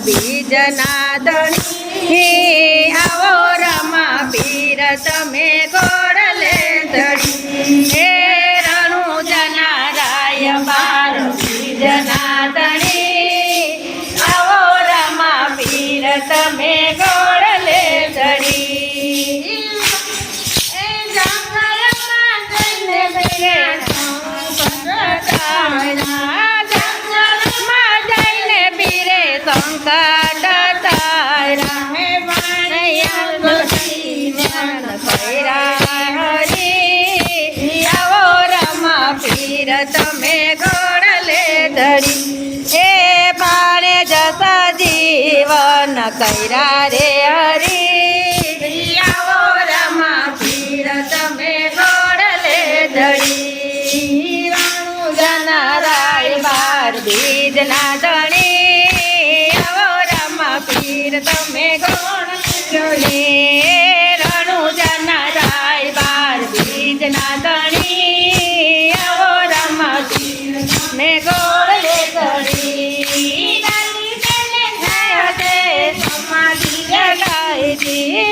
બીજના ધણી આવો રમા પીર તમે ગોળલે ધણી હે રણુજના રાય બાર બીજના ધણી આવો રમા પીર તમે ગોળલે ધણી સંકટ તારા હે હરી આવો રમા પીર તમે ગોળલે ધરી હે પાણે જતા જીવન કર્યા રે હરી આવો રમા પીર તમે ગોળલે ધરી રણુજના રાય બાર બીજના ધણી પીર તમે ગોળલે રણુજના રાય બાર બીજના ધણી આવો રમા પીર તમે ગોળલે ધણી સમાધિ જગાઈ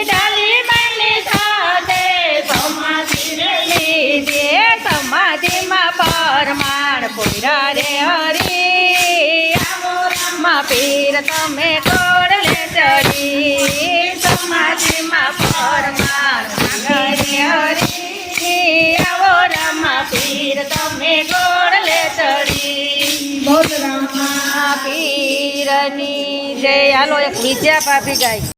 ડાલી બની સાથે સમાધિ લીધે સમાધિમાં પરમાણ પૂરા રે હરી આવો રમા પીર તમે ગોળલે ધરી સમાધિમાં પરમાર હરી આવો રમા પીર તમે ગોળલે ધરી રમા પીરની જય. હાલો એક બીજા પાપી ગાય.